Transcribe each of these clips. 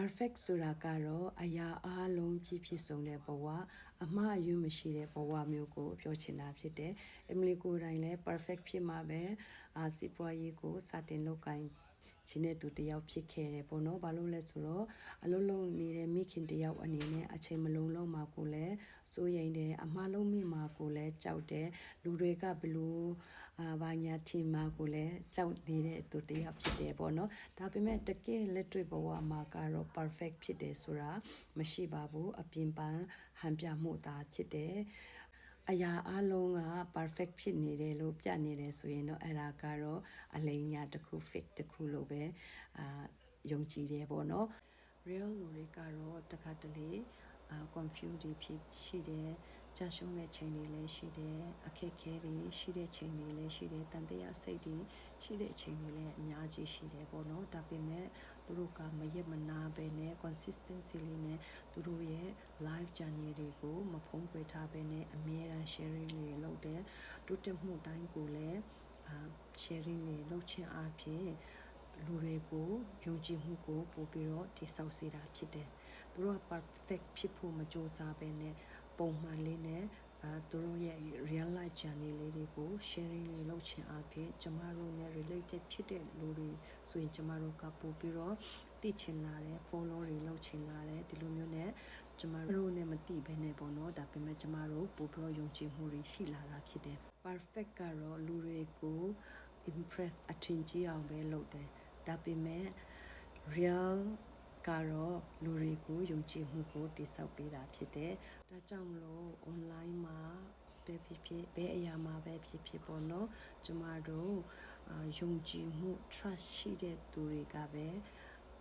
perfect ဆိုတာကတော့အရာအလုံးပြည့်ပြည့်စုံတဲ့ဘဝအမှားအယွင်းမရှိတဲ့ဘဝမျိုးကိုပြောချင်တာဖြစ်တယ်။ Emily ကိုယ်တိုင်လည်း perfect ဖြစ်မှာပဲစီးပွားရေးကိုစတင်လုပ်ကိုင်ခြင်းတဲ့သူတယောက်ဖြစ်ခဲ့တယ်ပေါ့နော်။ဘာလို့လဲဆိုတော့အလုံးလုံးနေတဲ့မိခင်တယောက်အနေနဲ့အချိန်မလုံးလုံးမှာကိုလည်းစိုးရိမ်တယ်အမှားလုံးမိမှာကိုလည်းကြောက်တယ်လူတွေကဘလို့ဘာညာထင်မှာကိုလည်းကြောက်နေတဲ့သူတယောက်ဖြစ်တယ်ပေါ့နော်။ဒါပေမဲ့တကယ်လက်တွေ့ဘဝမှာကတော့ perfect ဖြစ်တယ်ဆိုတာမရှိပါဘူးအပြင်ပန်းဟန်ပြမှုသာဖြစ်တယ်အရာအလုံးက perfect ဖြစ်နေတယ်လို့ပြနေတယ်ဆိုရင်တော့အဲ့ဒါကတော့အလိမ်ညာတစ်ခု fake တစ်ခုလို့ပဲယုံကြည်တယ်ပေါ့နော် real လူတွေကတော့တခါတလေconfuse ဖြစ်ရှိတယ်ကြာရှုံးတဲ့ချိန်တွေလည်းရှိတယ်အခက်ခဲတွေရှိတဲ့ချိန်တွေလည်းရှိတယ်တန်တရားစိတ်တွေရှိတဲ့ချိန်တွေလည်းအများကြီးရှိတယ်ပေါ့နော်ဒါပေမဲ့သူတို့ကမရက်မနာပဲနဲ့ consistency လေးနဲ့သူတို့ရဲ့ live journey တွေကိုမဖုံးကွယ်ထားပဲနဲ့အမြဲတမ်း sharing လေးလုပ်တယ်တိုးတက်မှုတိုင်းကိုလည်းsharing လေးလုပ်ခြင်းအပြင်လူတွေကိုယုံကြည်မှုကိုပို့ပြီးတော့တိဆောက်စေတာဖြစ်တယ်။သူတို့က perfect ဖြစ်ဖို့မကြိုးစားဘဲနဲ့ပုံမှန်လေးနဲ့သူတို့ရဲ့ real life journey လေးတွေကို sharing လေးလုပ်ချင်အပြင်ကျမတို့နဲ့ related ဖြစ်တဲ့လူတွေဆိုရင်ကျမတို့ကပို့ပြီးတော့သိချင်လာတယ် follow တွေလုပ်ချင်လာတယ်ဒီလိုမျိုးနဲ့ကျမတို့နဲ့မသိဘဲနဲ့ပေါ့နော်ဒါပေမဲ့ကျမတို့ပို့ပြီးတော့ယုံကြည်မှုတွေရှိလာတာဖြစ်တယ်။ perfect ကတော့လူတွေကို impress အထင်ကြီးအောင်ပဲလုပ်တယ်ဒါပေမဲ့ real ကတော့လူတွေကိုယုံကြည်မှုကိုတိဆောက်ပေးတာဖြစ်တယ်။ဒါကြောင့်မလို့ online မှာပဲဖြစ်ဖြစ်ဘယ်အရာမှာပဲဖြစ်ဖြစ်ပေါ့နော်။ကျမတို့ယုံကြည်မှု trust ရှိတဲ့သူတွေကပဲ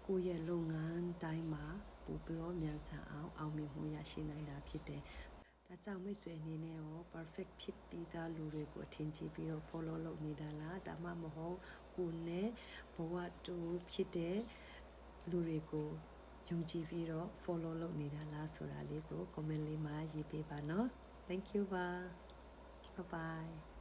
ကိုယ့်ရဲ့လုပ်ငန်းတိုင်းမှာပို့ပြီးတော့မြန်ဆန်အောင်မြင်မှုရရှိနိုင်တာဖြစ်တယ်။ဒါကြောင့်မိတ်ဆွေအနေနဲ့ရော perfect ဖြစ်ပြီးသားလူတွေကိုအထင်ကြီးပြီးတော့ follow လုပ်နေတာလားဒါမှမဟုတ်ကိုယ်နဲ့ဘဝတူဖြစ်တဲ့လူတွေကိုယုံကြည်ပြီးတော့ follow လုပ်နေတာလားဆိုတာလေးကို comment လေးမှာရေးပေးပါနော် thank you ပါ bye bye